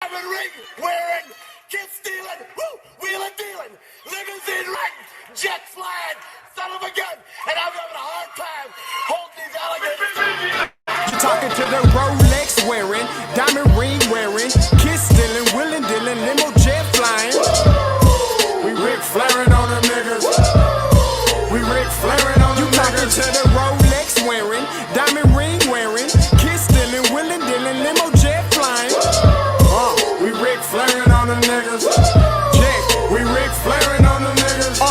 diamond ring wearing, kiss stealing, woo, wheeling dealing, limousine riding, jet flying, son of a gun, and I'm having a hard time holding these alligators. You talking to the Rolex wearing, diamond ring wearing, kiss stealing, wheeling dealing, limo jet flying. We Ric Flairing on them niggas. We Ric Flairing on them niggas. You talking to the Rolex wearing, diamond ring wearing, kiss stealing, wheeling dealing, limo jet flying. We Ric Flairing on them niggas. Check, we Ric Flairing on them niggas.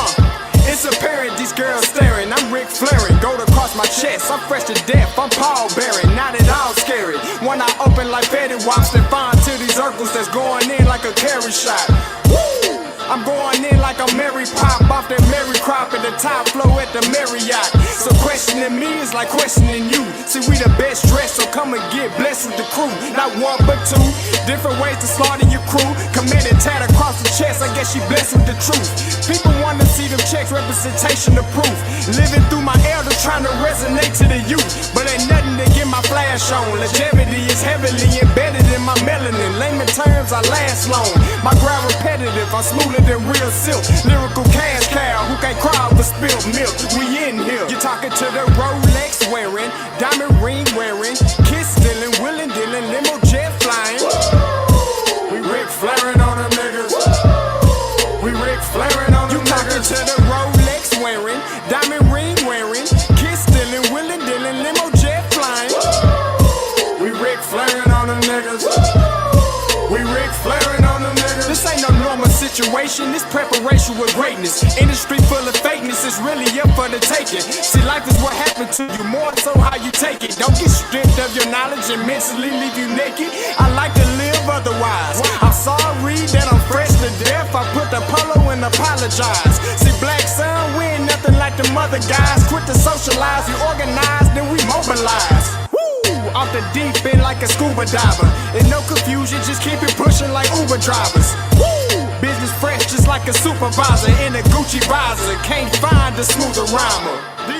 It's apparent these girls staring. I'm Ric Flairing, gold across my chest. I'm fresh to death, I'm Paul Bearing. Not at all scary. When I open like Betty Wops, then find to these Urkels that's going in like a carry shot. Woo! I'm going in like a Mary Pop off that Mary Crop at the top flow at the Marriott. So questioning me is like questioning you. See, we the best dressed, so come and get blessed with the crew. Not one but two, different ways to slaughter your crew. Committed tat across the chest, I guess she blessed with the truth. People wanna see them checks, representation of proof. Living through my elders trying to resonate to the youth. But ain't nothing to get my flash on. Longevity is heavily embedded in my melanin. Layman terms, I last long. My ground repetitive, I'm smoother than real silk. Lyrical cash cow who can't cry over spilled milk. We in here. You're talking to the Rolex wearing, diamond ring wearing, kiss stealing, wheeling dealing, limo jet flying. We Ric Flairing on them niggas. We Ric Flairing on them niggas. You talking to the Rolex wearing, diamond ring wearing, kiss stealing, wheeling dealing, limo jet flying. We Ric Flairing on them niggas. We Ric Flairing on them niggas. This ain't no normal situation, this preparation with greatness. Industry full of fakeness, it's really up for the taking. See, life is what happened to you, more so how you take it. Don't get stripped of your knowledge and mentally leave you naked. I like to live otherwise. I'm sorry that I'm fresh to death. I put the polo and apologize. See, black son, we ain't nothing like the other guys. Quit to socialize, we organize, then we mobilize. Off the deep end like a scuba diver. And no confusion, just keep it pushing like Uber drivers. Woo! Business fresh just like a supervisor in a Gucci visor. Can't find a smoother rhymer.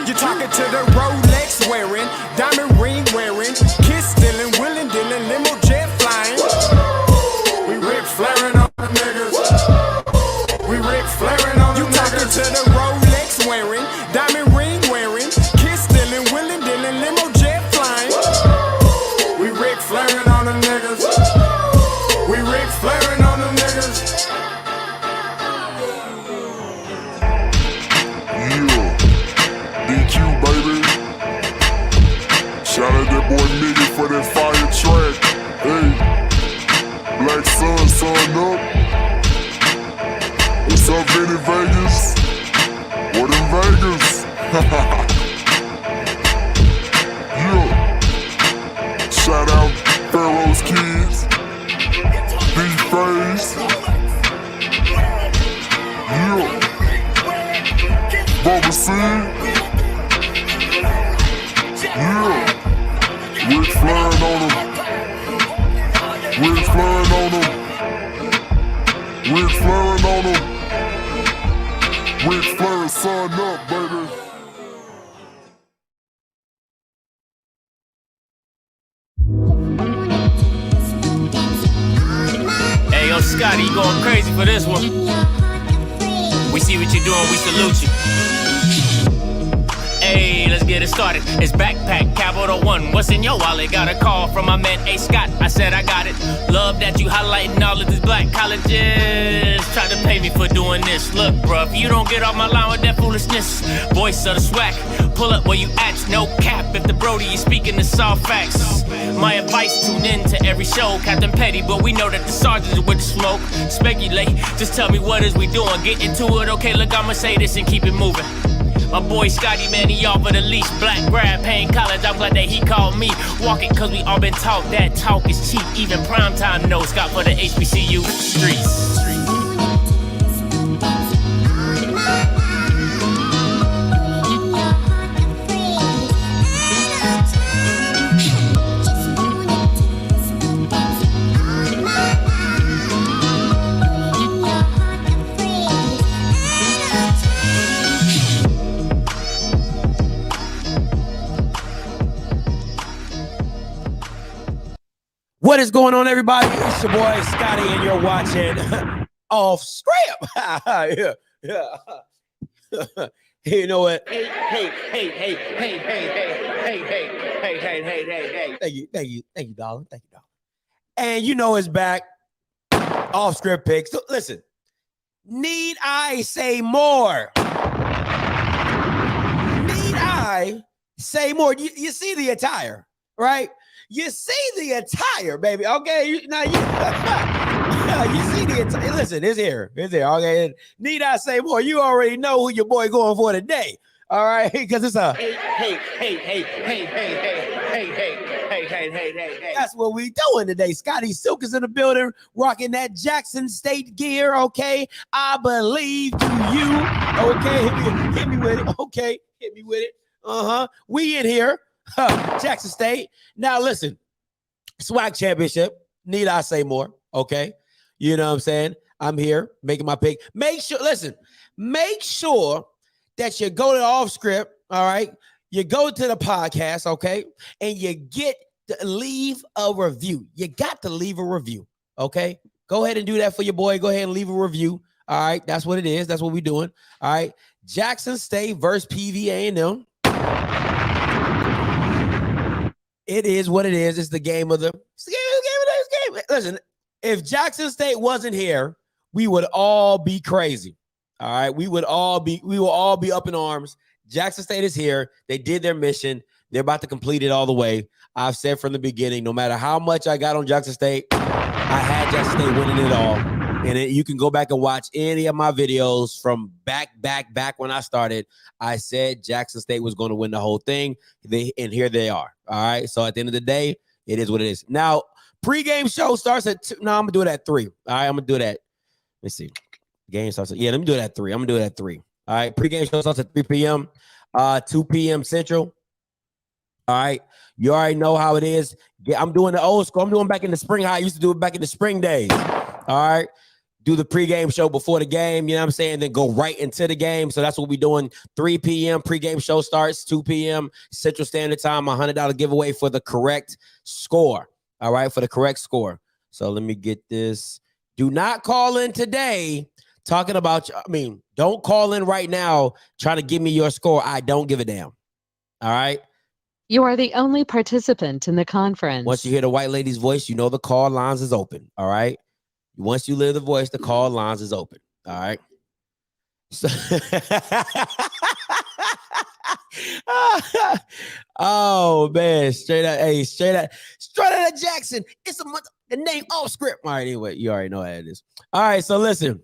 You're talking to the Rolex wearing, diamond ring wearing, kiss stealing, wheeling dealing, limo jet flying. We Ric Flairing on them niggas. We Ric Flairing on them niggas. You talking to the Rolex wearing, diamond ring wearing, kiss stealing, wheeling dealing, limo jet flying. We Ric Flairing on them niggas. We Ric Flairing on them niggas. Yeah, DQ baby. Shout out that boy Nigga for that fire track. Hey, Black Sun, sun up. What's up, Vinny Vegas? What in Vegas? Yeah. Shout out Pharaoh's Kids, D-Phase, yeah, Bubba C, yeah, Ric Flairing on them, Ric Flairing on them, Ric Flairing on them, Ric Flairing, son up, baby. Yo, Scotty, you going crazy for this one. We see what you're doing, we salute you. Hey, let's get it started. It's Backpack Capital One. What's in your wallet? Got a call from my man A. Scott. I said I got it. Love that you highlighting all of these black colleges. Try to pay me for doing this. Look, bruh, if you don't get off my line with that foolishness, voice of the Swac, pull up where you at, no cap. If the Brody is speaking the soft facts, my advice, tune in to every show. Captain Petty, but we know that the sergeants with the smoke. Speculate, just tell me what is we doing. Get into it, okay, look, I'ma say this and keep it moving. My boy Scotty, man, he offered a leash. Black grad, paying college, I'm glad that he called me. Walking, cause we all been taught that talk is cheap. Even primetime knows Scott for the HBCU streets. What What is going on, everybody? It's your boy Scotty, and you're watching Offscript. Yeah. You know what? Hey. Thank you, darling. Thank you, darling. And you know it's back. Offscript picks. So listen, need I say more? Need I say more? You see the attire, right? You see the attire, baby. Okay, you see the attire. Listen, it's here. Okay, need I say more? You already know who your boy going for today. All right, because it's a hey. That's what we doing today. Scotty Silk is in the building, rocking that Jackson State gear. Okay, I believe you. Okay, hit me with it. Okay, hit me with it. We in here. Jackson State. Now listen, Swac championship. Need I say more? Okay. You know what I'm saying? I'm here making my pick. Make sure that you go to the Offscript. All right. You go to the podcast. Okay. And you get to leave a review. You got to leave a review. Okay. Go ahead and do that for your boy. Go ahead and leave a review. All right. That's what it is. That's what we're doing. All right. Jackson State versus PV&M. It is what it is. It's the game of the game. Listen, if Jackson State wasn't here, we would all be crazy. All right. We will all be up in arms. Jackson State is here. They did their mission. They're about to complete it all the way. I've said from the beginning, no matter how much I got on Jackson State, I had Jackson State winning it all. And you can go back and watch any of my videos from back when I started. I said Jackson State was going to win the whole thing. And here they are. All right. So at the end of the day, it is what it is. Now, pregame show starts at 2. No, I'm going to do it at 3. All right. I'm going to do that. Let's see. Game starts at, let me do it at 3. I'm going to do it at 3. All right. Pregame show starts at 3 p.m. 2 p.m. Central. All right. You already know how it is. I'm doing the old school. I'm doing back in the spring how I used to do it back in the spring days. All right. Do the pregame show before the game, you know what I'm saying? Then go right into the game. So that's what we're doing. 3 p.m. pregame show starts, 2 p.m. Central Standard Time, $100 giveaway for the correct score. All right, for the correct score. So let me get this. Do not call in today talking about, don't call in right now trying to give me your score. I don't give a damn. All right? You are the only participant in the conference. Once you hear the white lady's voice, you know the call lines is open. All right? Once you hear the voice, the call lines is open. All right. So oh man, straight out of Jackson. It's the name Offscript. All right, anyway, you already know how it is. All right, so listen,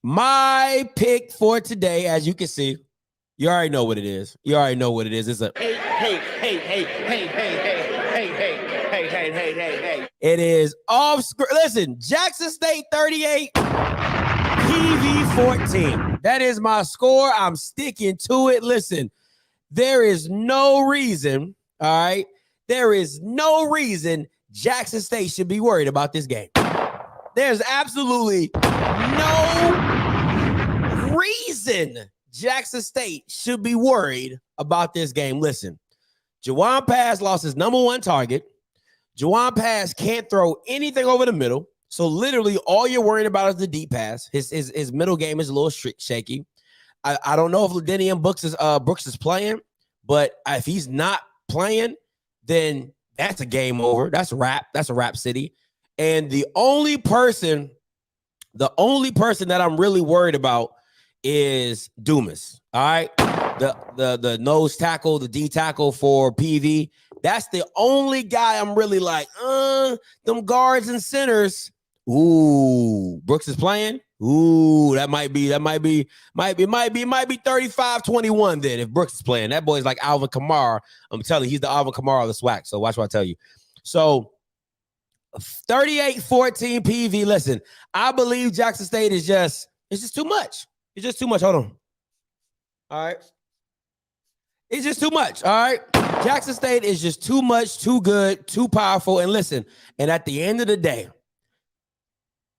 my pick for today, as you can see, you already know what it is. It's a hey. It is Offscript. Listen, Jackson State 38, PV 14. That is my score. I'm sticking to it. Listen, there is no reason, all right? There is no reason Jackson State should be worried about this game. There's absolutely no reason Jackson State should be worried about this game. Listen, Juwan Pass lost his number 1 target. Juwan Pass can't throw anything over the middle. So literally all you're worried about is the deep pass. His middle game is a little shaky. I don't know if Ladinian Brooks is playing, but if he's not playing, then that's a game over. That's a wrap. That's a wrap city. And the only person that I'm really worried about is Dumas. All right. The nose tackle, the D tackle for PV. That's the only guy I'm really like, them guards and centers. Ooh, Brooks is playing. Ooh, that might be 35-21 then if Brooks is playing. That boy's like Alvin Kamara. I'm telling you, he's the Alvin Kamara of the Swac. So watch what I tell you. So 38-14 PV. Listen, I believe Jackson State it's just too much. It's just too much. Hold on. All right. It's just too much. All right. Jackson State is just too much, too good, too powerful. And listen, and at the end of the day,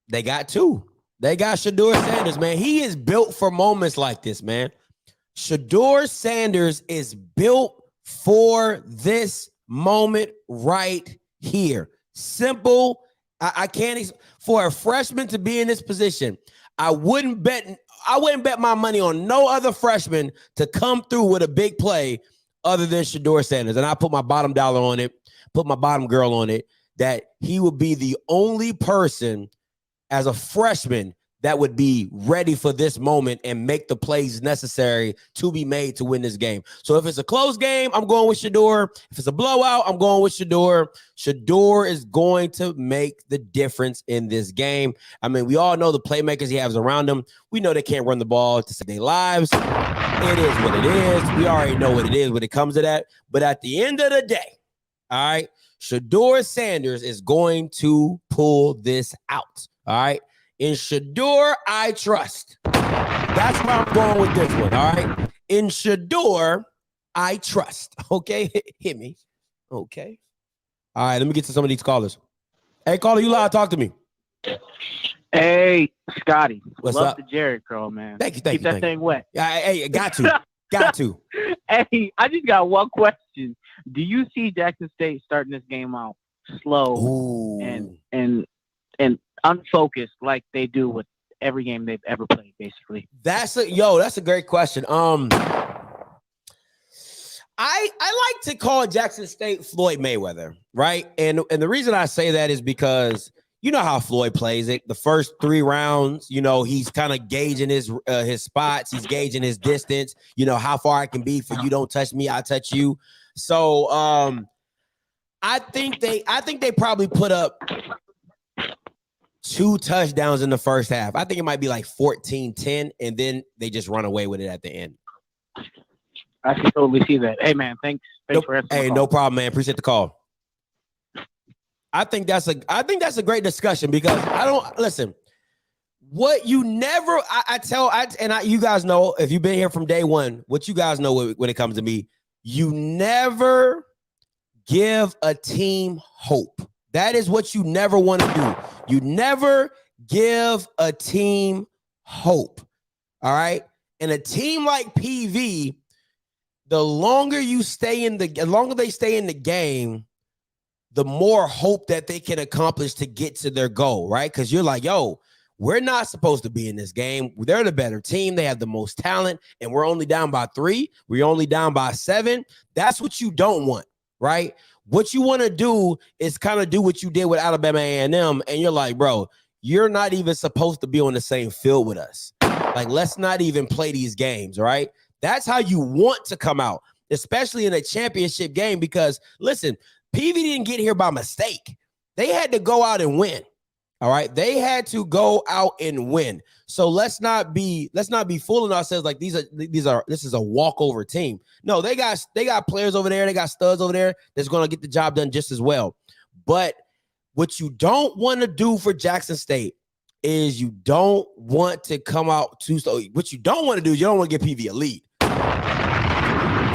they got 2. They got Shedeur Sanders, man. He is built for moments like this, man. Shedeur Sanders is built for this moment right here. Simple. I can't for a freshman to be in this position. I wouldn't bet my money on no other freshman to come through with a big play other than Shedeur Sanders. And I put my bottom dollar on it, put my bottom girl on it, that he would be the only person as a freshman that would be ready for this moment and make the plays necessary to be made to win this game. So if it's a close game, I'm going with Shedeur. If it's a blowout, I'm going with Shedeur. Shedeur is going to make the difference in this game. I mean, we all know the playmakers he has around him. We know they can't run the ball to save their lives. It is what it is. We already know what it is when it comes to that. But at the end of the day, all right, Shedeur Sanders is going to pull this out. All right. In Shedeur, I trust. That's where I'm going with this one. All right. In Shedeur, I trust. Okay. Hit me. Okay. All right. Let me get to some of these callers. Hey, caller, you live. Talk to me. Hey, Scotty. What's Love up? the Jerry curl, man. Thank you. Keep that thing wet. Hey, got to. Got to. Hey, I just got one question. Do you see Jackson State starting this game out slow Ooh. and unfocused like they do with every game they've ever played, basically? That's a great question. I like to call Jackson State Floyd Mayweather, right? And the reason I say that is because you know how Floyd plays it. The first 3 rounds, you know, he's kind of gauging his spots. He's gauging his distance. You know how far I can be for you. Don't touch me, I touch you. So I think they probably put up 2 touchdowns in the first half. I think it might be like 14-10, and then they just run away with it at the end. I can totally see that. Hey, man, thanks for answering. Hey, no problem, man. Appreciate the call. I think that's a great discussion because I don't listen. What you never, you guys know if you've been here from day one, what you guys know when it comes to me, you never give a team hope. That is what you never want to do. You never give a team hope. All right. And a team like PV, the longer they stay in the game, the more hope that they can accomplish to get to their goal, right? Because you're like, yo, we're not supposed to be in this game. They're the better team. They have the most talent, and we're only down by 3. We're only down by 7. That's what you don't want, right? What you want to do is kind of do what you did with Alabama A&M, and you're like, bro, you're not even supposed to be on the same field with us. Like, let's not even play these games, right? That's how you want to come out, especially in a championship game, because, listen, PV didn't get here by mistake. They had to go out and win. All right. They had to go out and win. So let's not be fooling ourselves like this is a walkover team. No, they got players over there, they got studs over there that's going to get the job done just as well. But what you don't want to do for Jackson State is you don't want to come out too slow. What you don't want to do is you don't want to give PV a lead.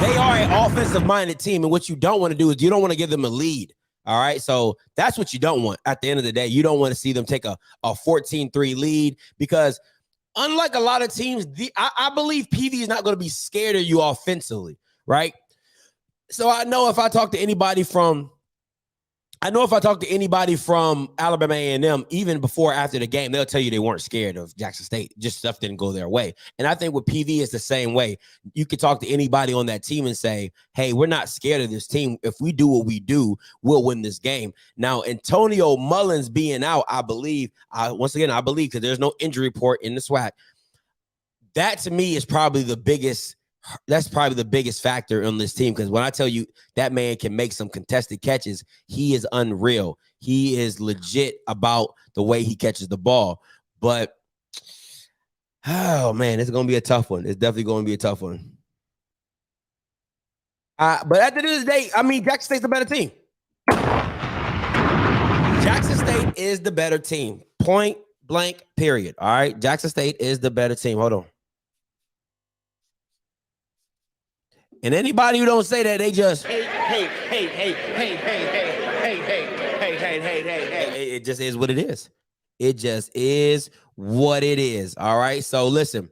They are an offensive-minded team, and what you don't want to do is you don't want to give them a lead, all right? So that's what you don't want. At the end of the day, you don't want to see them take a 14-3 lead because unlike a lot of teams, I believe PV is not going to be scared of you offensively, right? So I know if I talk to anybody from Alabama A&M, even before or after the game, they'll tell you they weren't scared of Jackson State. Just stuff didn't go their way. And I think with PV is the same way. You could talk to anybody on that team and say, hey, we're not scared of this team. If we do what we do, we'll win this game. Now, Antonio Mullins being out, I believe, because there's no injury report in the Swac. That to me is probably the biggest factor on this team, because when I tell you that man can make some contested catches, he is unreal. He is legit about the way he catches the ball. But, oh, man, it's going to be a tough one. It's definitely going to be a tough one. But at the end of the day, I mean, Jackson State's the better team. Jackson State is the better team. Point blank, period. All right? Jackson State is the better team. Hold on. And anybody who don't say that, they just hey. It just is what it is. It just is what it is. All right. So listen. Let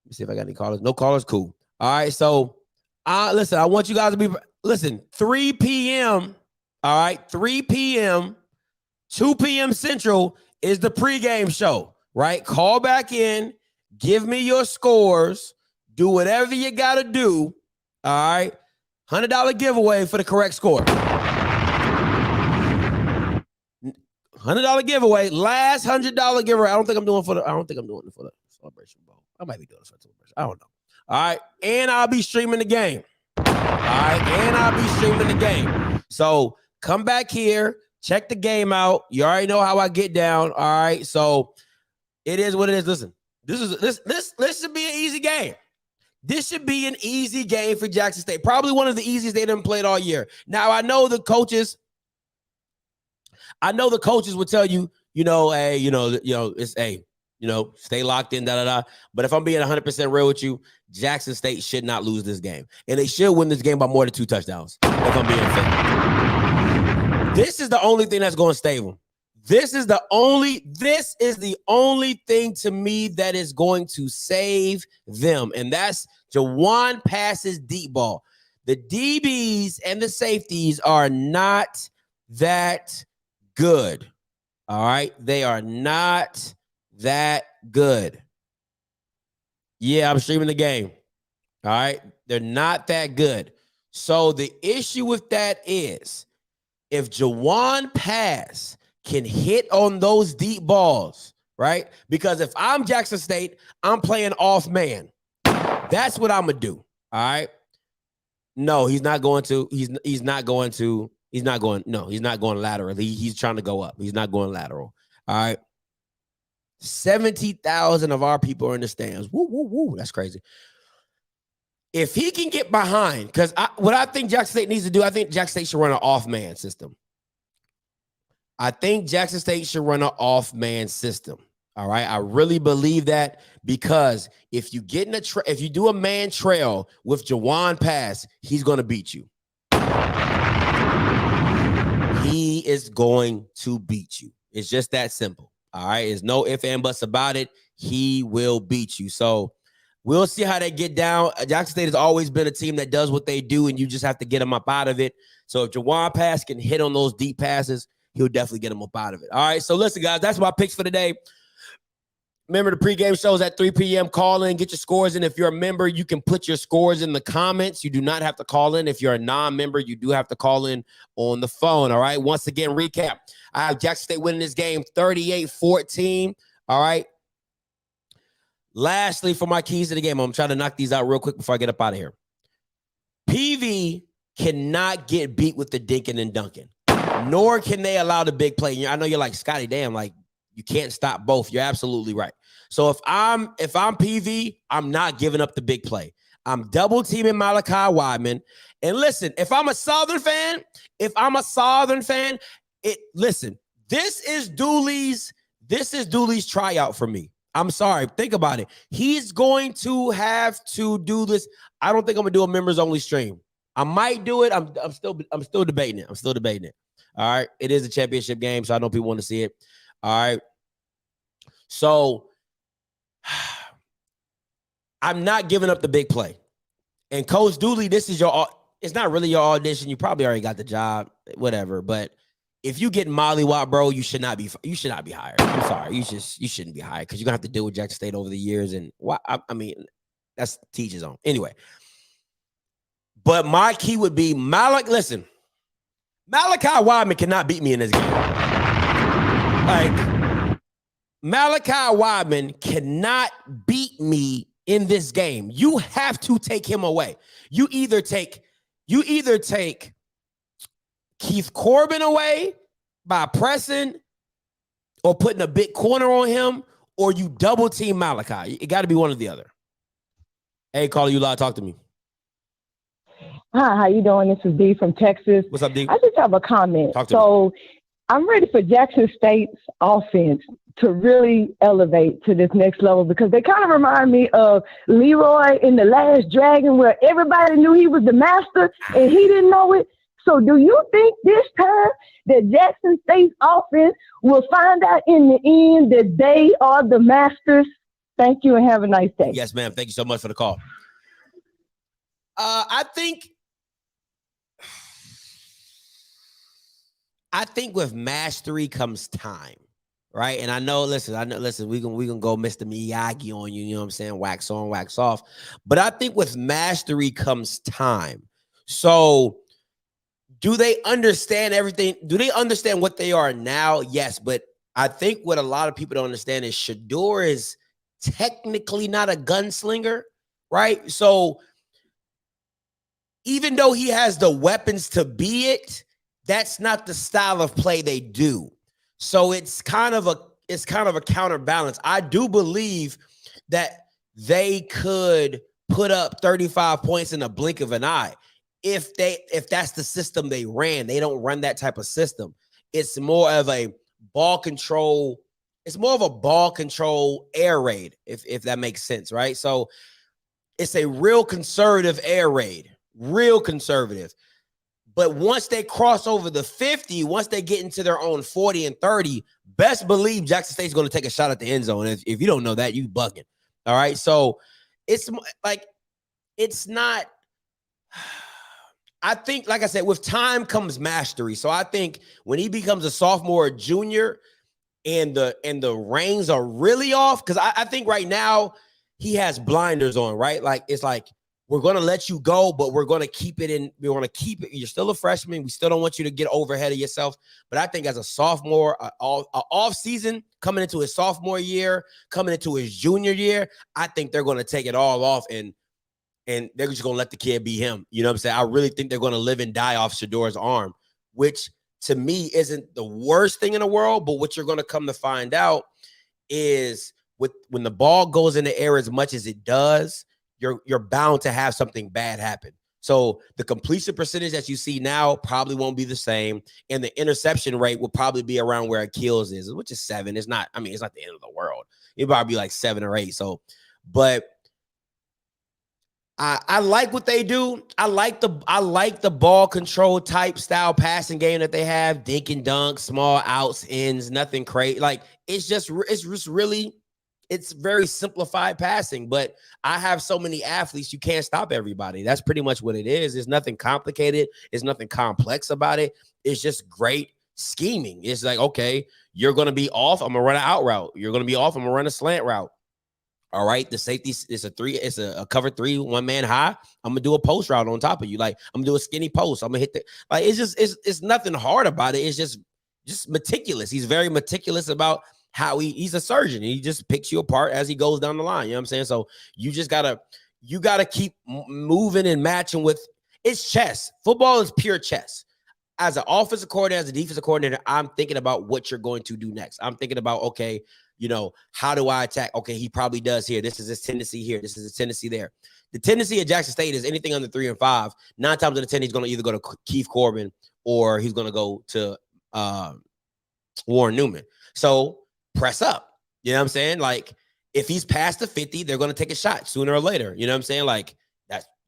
me see if I got any callers. No callers. Cool. All right. So listen, I want you guys to be 3 p.m. All right, 3 p.m., 2 p.m. Central is the pregame show, right? Call back in, give me your scores, do whatever you got to do, all right? $100 giveaway for the correct score. $100 giveaway, last $100 giveaway. I don't think I'm doing it for the celebration bowl. I might be doing it for the celebration. I don't know. All right, and I'll be streaming the game. So come back here, check the game out. You already know how I get down. All right, so it is what it is. Listen, this should be an easy game. This should be an easy game for Jackson State. Probably one of the easiest they done played all year. Now I know the coaches would tell you, stay locked in, But if I'm being 100% real with you, Jackson State should not lose this game. And they should win this game by more than 2 touchdowns, if I'm being fair. This is the only thing that's going to save them. This is the only thing to me that is going to save them. And that's Jawan passes deep ball. The DBs and the safeties are not that good. All right. They are not that good. Yeah, I'm streaming the game. All right. They're not that good. So the issue with that is if Jawan Pass can hit on those deep balls, right? Because if I'm Jackson State, I'm playing off man. That's what I'm going to do. All right. No, he's not going to. He's not going lateral. He's trying to go up. He's not going lateral. All right. 70,000 of our people are in the stands. Woo, woo, woo. That's crazy. If he can get behind, because what I think Jackson State needs to do, I think Jackson State should run an off-man system. All right. I really believe that because if you get if you do a man trail with Jawan Pass, he's going to beat you. He is going to beat you. It's just that simple. All right. There's no ifs and buts about it. He will beat you. So we'll see how they get down. Jackson State has always been a team that does what they do, and you just have to get them up out of it. So if Jawan Pass can hit on those deep passes, he'll definitely get them up out of it. All right. So listen, guys, that's my picks for today. Remember, the pregame show is at 3 p.m. Call in, get your scores in. If you're a member, you can put your scores in the comments. You do not have to call in. If you're a non-member, you do have to call in on the phone, all right? Once again, recap. I have Jackson State winning this game 38-14, all right? Lastly, for my keys to the game, I'm trying to knock these out real quick before I get up out of here. PV cannot get beat with the dinking and dunking, nor can they allow the big play. I know you're like, Scotty, damn, like, you can't stop both. You're absolutely right. So if I'm PV, I'm not giving up the big play. I'm double teaming Malachi Wideman. And listen, if I'm a Southern fan, listen, this is Dooley's tryout for me. I'm sorry. Think about it. He's going to have to do this. I don't think I'm gonna do a members only stream. I might do it. I'm still debating it. All right. It is a championship game, so I know people want to see it. All right. So I'm not giving up the big play. And Coach Dooley, it's not really your audition. You probably already got the job, whatever. But if you get mollywop, bro, you should not be hired. I'm sorry. You shouldn't be hired because you're gonna have to deal with Jackson State over the years. And that's teacher's own. Anyway. But my key would be Malachi Wideman cannot beat me in this game. Like, Malachi Wideman cannot beat me in this game. You have to take him away. You either take Keith Corbin away by pressing or putting a big corner on him, or you double team Malachi. It got to be one or the other. Hey, caller, you live. Talk to me. Hi, how you doing? This is Dee from Texas. What's up, Dee? I just have a comment. Talk to me. I'm ready for Jackson State's offense to really elevate to this next level because they kind of remind me of Leroy in The Last Dragon where everybody knew he was the master and he didn't know it. So do you think this time that Jackson State's offense will find out in the end that they are the masters? Thank you and have a nice day. Yes, ma'am. Thank you so much for the call. I think I think with mastery comes time, right? And I know, listen, we can go Mr. Miyagi on you, you know what I'm saying? Wax on, wax off. But I think with mastery comes time. So do they understand everything? Do they understand what they are now? Yes, but I think what a lot of people don't understand is Shedeur is technically not a gunslinger, right? So even though he has the weapons to be it, that's not the style of play they do. So it's kind of a counterbalance. I do believe that they could put up 35 points in a blink of an eye if that's the system they ran. They don't run that type of system. It's more of a ball control. It's more of a ball control air raid, if that makes sense, right? So it's a real conservative air raid, real conservative. But once they cross over the 50, once they get into their own 40 and 30, best believe Jackson State's going to take a shot at the end zone. If you don't know that, you bugging. All right. So it's like, it's not, I think, like I said, with time comes mastery. So I think when he becomes a sophomore or junior and the reins are really off, because I think right now he has blinders on, right? Like, it's like, we're going to let you go, but we're going to keep it in. We want to keep it. You're still a freshman. We still don't want you to get over ahead of yourself. But I think as a sophomore, off season, coming into his sophomore year, coming into his junior year, I think they're going to take it all off and they're just going to let the kid be him. You know what I'm saying? I really think they're going to live and die off Shedeur's arm, which to me isn't the worst thing in the world. But what you're going to come to find out is when the ball goes in the air as much as it does, you're bound to have something bad happen. So the completion percentage that you see now probably won't be the same. And the interception rate will probably be around where Achilles is, which is 7. It's not, I mean, it's not the end of the world. It'll probably be like 7 or 8. So, but I like what they do. I like the ball control type style passing game that they have. Dink and dunk, small outs, ends, nothing crazy. Like it's just really, it's very simplified passing, but I have so many athletes, you can't stop everybody. That's pretty much what it is. There's nothing complicated. There's nothing complex about it. It's just great scheming. It's like, okay, you're going to be off. I'm going to run an out route. You're going to be off. I'm going to run a slant route. All right. The safety is it's a cover 3, 1 man high. I'm going to do a post route on top of you. Like I'm going to do a skinny post. I'm going to hit like, it's nothing hard about it. It's just meticulous. He's very meticulous about how he's a surgeon. He just picks you apart as he goes down the line. You know what I'm saying? So you just gotta keep moving and matching with it's chess. Football is pure chess. As an offensive coordinator, as a defensive coordinator, I'm thinking about what you're going to do next. I'm thinking about, okay, you know, how do I attack? Okay, he probably does here. This is his tendency here. This is his tendency there. The tendency at Jackson State is anything under 3 and 5. 9 times out of 10, he's going to either go to Keith Corbin or he's going to go to Warren Newman. So press up. You know what I'm saying? Like if he's past the 50, they're going to take a shot sooner or later. You know what I'm saying? Like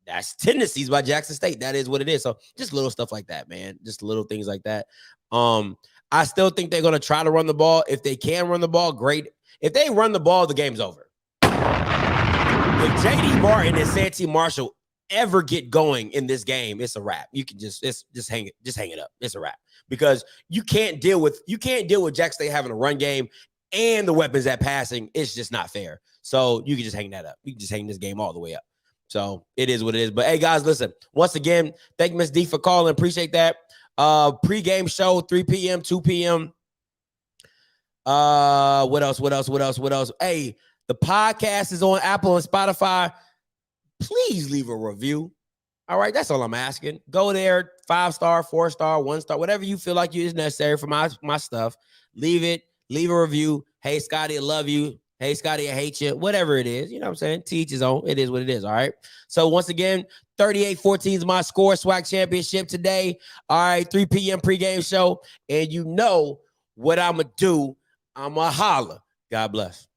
that's tendencies by Jackson State. That is what it is. So just little stuff like that, man. Just little things like that. I still think they're going to try to run the ball. If they can run the ball, great. If they run the ball, the game's over. If JD Martin and Santee Marshall ever get going in this game, it's a wrap. You can just hang it up. It's a wrap. Because you can't deal with Jackson State having a run game and the weapons at passing. It's just not fair. So you can just hang that up. You can just hang this game all the way up. So it is what it is. But hey, guys, listen. Once again, thank you, Ms. D, for calling. Appreciate that. Pre-game show, 3 p.m., 2 p.m. What else? Hey, the podcast is on Apple and Spotify. Please leave a review. All right, that's all I'm asking. Go there, 5-star, 4-star, 1-star, whatever you feel like is necessary for my stuff. Leave it. Leave a review. Hey, Scotty, I love you. Hey, Scotty, I hate you. Whatever it is, you know what I'm saying? To each his own. It is what it is, all right? So once again, 38-14 is my score. Swac championship today. All right, 3 p.m. pregame show. And you know what I'm going to do. I'm going to holler. God bless.